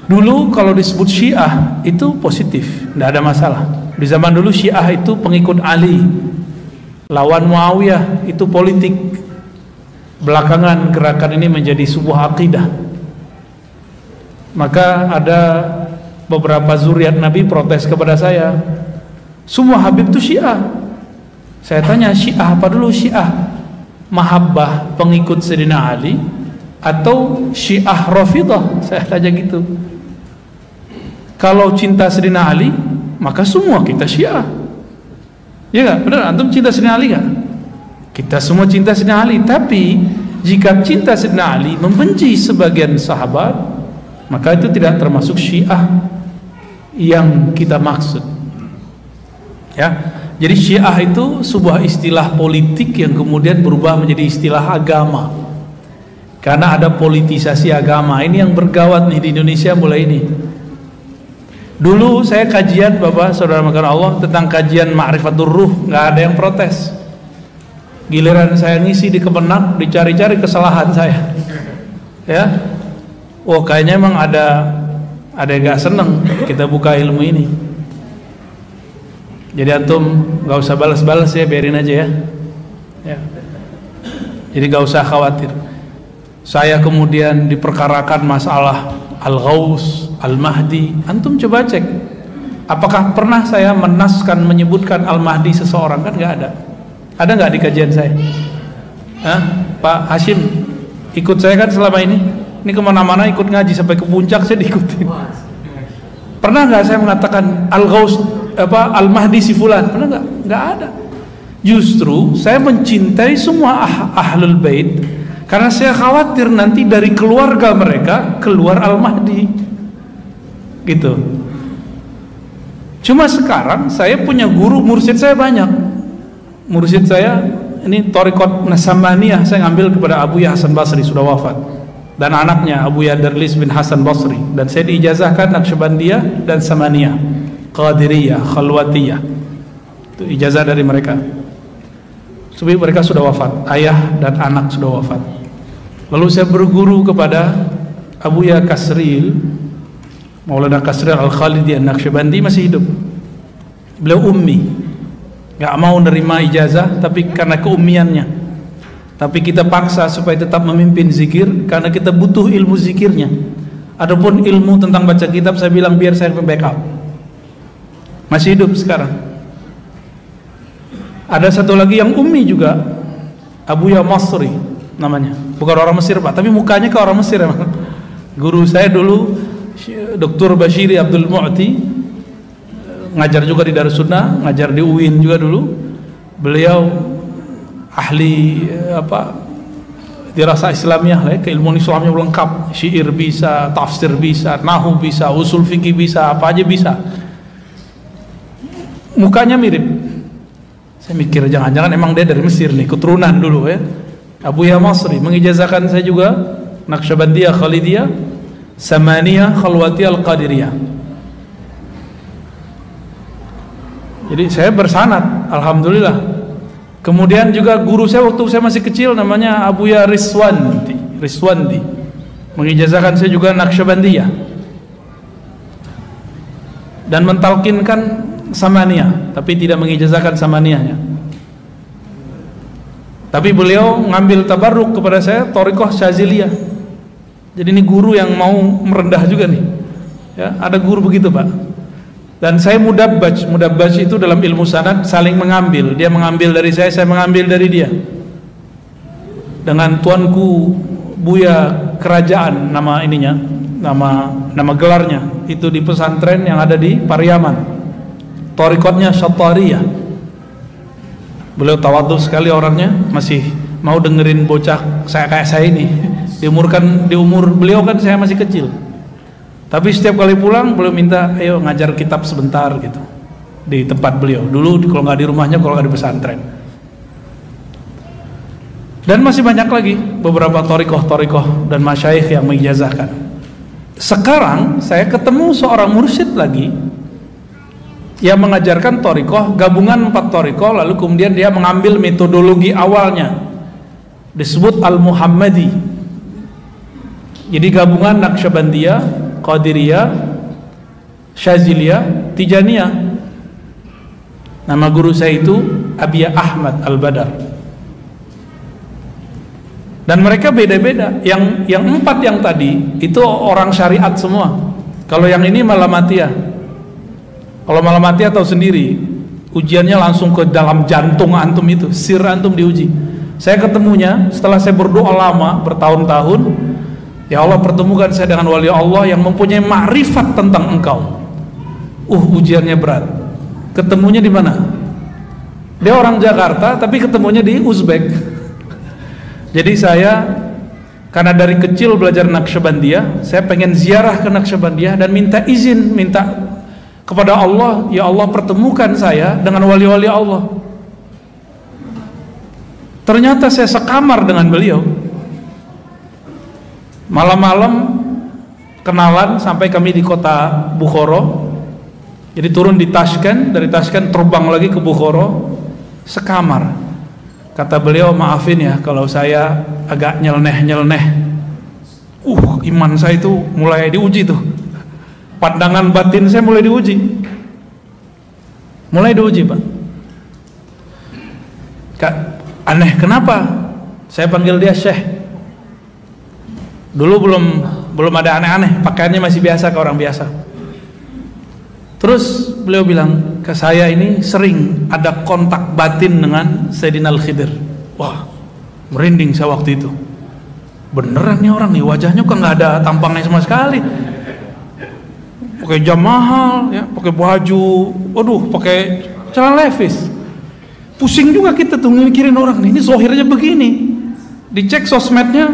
Dulu kalau disebut Syiah itu positif, tidak ada masalah. Di zaman dulu Syiah itu pengikut Ali, lawan Muawiyah, itu politik. Belakangan gerakan ini menjadi sebuah akidah. Maka ada beberapa zuriat Nabi protes kepada saya, semua Habib itu Syiah. Saya tanya, Syiah apa dulu? Syiah mahabbah pengikut Sayyidina Ali atau Syiah Rafidah? Saya tanya gitu. Kalau cinta Sayyidina Ali, maka semua kita Syiah. Ya enggak? Benar, antum cinta Sayyidina Ali enggak? Kita semua cinta Sayyidina Ali. Tapi jika cinta Sayyidina Ali membenci sebagian sahabat, maka itu tidak termasuk Syiah yang kita maksud. Ya. Jadi Syiah itu sebuah istilah politik yang kemudian berubah menjadi istilah agama. Karena ada politisasi agama. Ini yang bergawat nih di Indonesia mulai ini. Dulu saya kajian, Bapak Saudara makan Allah, tentang kajian Ma'rifatul Ruh, nggak ada yang protes. Giliran saya ngisi di Kemenak, dicari-cari kesalahan saya. Ya, oh kayaknya emang ada yang nggak seneng kita buka ilmu ini. Jadi antum nggak usah balas-balas ya, biarin aja ya. Ya. Jadi nggak usah khawatir. Saya kemudian diperkarakan masalah Al-Ghaus, Al-Mahdi. Antum coba cek, apakah pernah saya menaskan menyebutkan Al-Mahdi seseorang? Kan nggak ada. Ada nggak di kajian saya? Hah? Pak Hashim ikut saya kan selama ini. Ini kemana-mana ikut ngaji, sampai ke puncak saya diikutin. Pernah nggak saya mengatakan Al-Ghaus Al-Mahdi si fulan? Pernah nggak? Nggak ada. Justru saya mencintai semua ahlul bait karena saya khawatir nanti dari keluarga mereka keluar Al-Mahdi. Gitu. Cuma sekarang saya punya guru, mursyid saya banyak. Mursyid saya ini Thariqat Nasamaniyah saya ngambil kepada Abu Hasan Basri, sudah wafat. Dan anaknya Abu Yadarlis bin Hasan Basri. Dan saya diijazahkan Naqsyabandiyah dan Samaniyah, Qadiriyah, Khalwatiyah. Itu ijazah dari mereka. Tapi mereka sudah wafat, ayah dan anak sudah wafat. Lalu saya berguru kepada Abu Ya Kasril, Maulana Kasril Al-Khalidi An-Naqsyabandi, masih hidup. Beliau ummi, gak mau nerima ijazah tapi karena keummiannya. Tapi kita paksa supaya tetap memimpin zikir karena kita butuh ilmu zikirnya. Adapun ilmu tentang baca kitab, saya bilang biar saya backup. Masih hidup sekarang. Ada satu lagi yang ummi juga, Abu Ya Masri namanya. Bukan orang Mesir Pak, tapi mukanya ke orang Mesir emang. Guru saya dulu Dr. Bashiri Abdul Mu'ti, ngajar juga di Darussunnah, ngajar di UIN juga dulu. Beliau ahli dirasa Islamiyah lah, keilmuan Islamnya lengkap, syair bisa, tafsir bisa, nahwu bisa, usul fikih bisa, apa aja bisa. Mukanya mirip. Saya mikir jangan-jangan emang dia dari Mesir nih, keturunan dulu ya. Abu Ya Masri mengijazahkan saya juga Naqsyabandiyah, Khalidiyah, Samaniyah, Khalwatiyah, Al-Qadiriyah. Jadi saya bersanad, alhamdulillah. Kemudian juga guru saya waktu saya masih kecil namanya Abu Ya Riswandi, mengijazahkan saya juga Naqsyabandiyah dan mentalkinkan Samaniyah, tapi tidak mengijazahkan Samaniyahnya. Tapi beliau ngambil tabarruk kepada saya Thariqah Syaziliyah. Jadi ini guru yang mau merendah juga nih. Ya, ada guru begitu Pak. Dan saya mudabbaj itu dalam ilmu sanad saling mengambil. Dia mengambil dari saya mengambil dari dia. Dengan tuanku Buya Kerajaan nama ininya, nama gelarnya itu di pesantren yang ada di Pariaman. Thariqatnya Syattariyah. Beliau tawadhu sekali orangnya, masih mau dengerin bocah saya kayak saya ini. Di umur beliau kan saya masih kecil. Tapi setiap kali pulang beliau minta, ayo ngajar kitab sebentar gitu di tempat beliau. Dulu kalau nggak di rumahnya, kalau nggak di pesantren. Dan masih banyak lagi beberapa thariqah dan masyayikh yang mengijazahkan. Sekarang saya ketemu seorang mursyid lagi yang mengajarkan thariqah, gabungan 4 thariqah, lalu kemudian dia mengambil metodologi awalnya disebut Al-Muhammadi. Jadi gabungan Naqsyabandiyah, Qadiriyah, Syaziliyah, Tijaniyah. Nama guru saya itu Abiyah Ahmad Al-Badar. Dan mereka beda-beda. Yang empat yang tadi itu orang syariat semua. Kalau yang ini Malamatiyah. Kalau Malamatiyah tahu sendiri, ujiannya langsung ke dalam jantung antum itu, sir antum diuji. Saya ketemunya setelah saya berdoa lama bertahun-tahun, ya Allah pertemukan saya dengan wali Allah yang mempunyai ma'rifat tentang engkau. Ujiannya berat. Ketemunya di mana? Dia orang Jakarta tapi ketemunya di Uzbek. Jadi saya karena dari kecil belajar Naqsyabandiyah, saya pengen ziarah ke Naqsyabandiyah dan minta izin, minta kepada Allah, ya Allah pertemukan saya dengan wali-wali Allah. Ternyata saya sekamar dengan beliau. Malam-malam kenalan sampai kami di kota Bukhara. Jadi turun di Tashkent, dari Tashkent terbang lagi ke Bukhara, sekamar. Kata beliau, maafin ya kalau saya agak nyeleneh-nyeleneh. Iman saya itu mulai diuji tuh. Pandangan batin saya mulai diuji. Mulai diuji, Pak. Kak, aneh kenapa? Saya panggil dia Syekh. Dulu belum ada aneh-aneh, pakaiannya masih biasa ke orang biasa. Terus beliau bilang ke saya, ini sering ada kontak batin dengan Sayyidina Al-Khidir. Wah, merinding saya waktu itu. Beneran nih orang nih, wajahnya kok nggak ada tampangnya sama sekali. Pakai jam mahal, ya, pakai baju, pakai celana levis. Pusing juga kita tuh mikirin orang nih, ini zohirnya begini. Dicek sosmednya,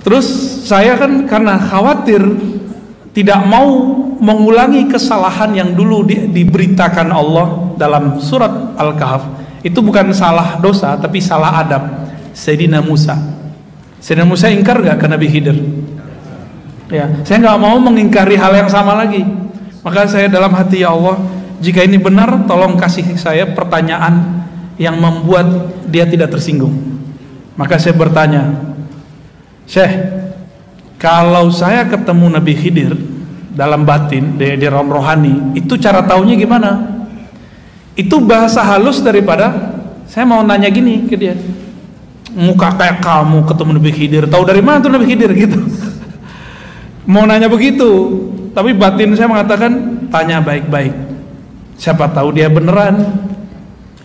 Terus saya kan karena khawatir tidak mau mengulangi kesalahan yang dulu diberitakan Allah dalam surat Al-Kahf. Itu bukan salah dosa tapi salah adab. Sayyidina Musa ingkar gak ke Nabi Khidir? Ya, saya nggak mau mengingkari hal yang sama lagi. Maka saya dalam hati, ya Allah, jika ini benar tolong kasih saya pertanyaan yang membuat dia tidak tersinggung. Maka saya bertanya, Syekh, kalau saya ketemu Nabi Khidir dalam batin, di dalam rohani, itu cara taunya gimana? Itu bahasa halus daripada saya mau nanya gini ke dia, muka kayak kamu ketemu Nabi Khidir, tahu dari mana tuh Nabi Khidir gitu. Mau nanya begitu, tapi batin saya mengatakan tanya baik-baik, siapa tahu dia beneran.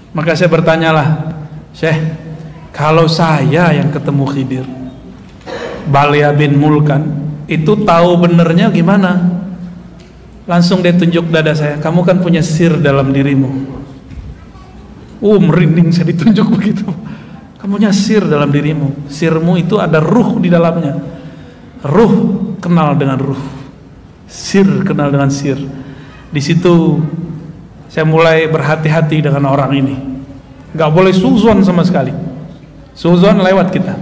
Maka saya bertanyalah, Syekh, kalau saya yang ketemu Khidir, Balya bin Mulkan, itu tahu benernya gimana? Langsung dia tunjuk dada saya, kamu kan punya sir dalam dirimu. Merinding saya ditunjuk begitu. Kamu punya sir dalam dirimu. Sirmu itu ada ruh di dalamnya. Ruh kenal dengan ruh, sir kenal dengan sir. Di situ saya mulai berhati-hati dengan orang ini. Gak boleh suzon sama sekali. Suzon lewat kita.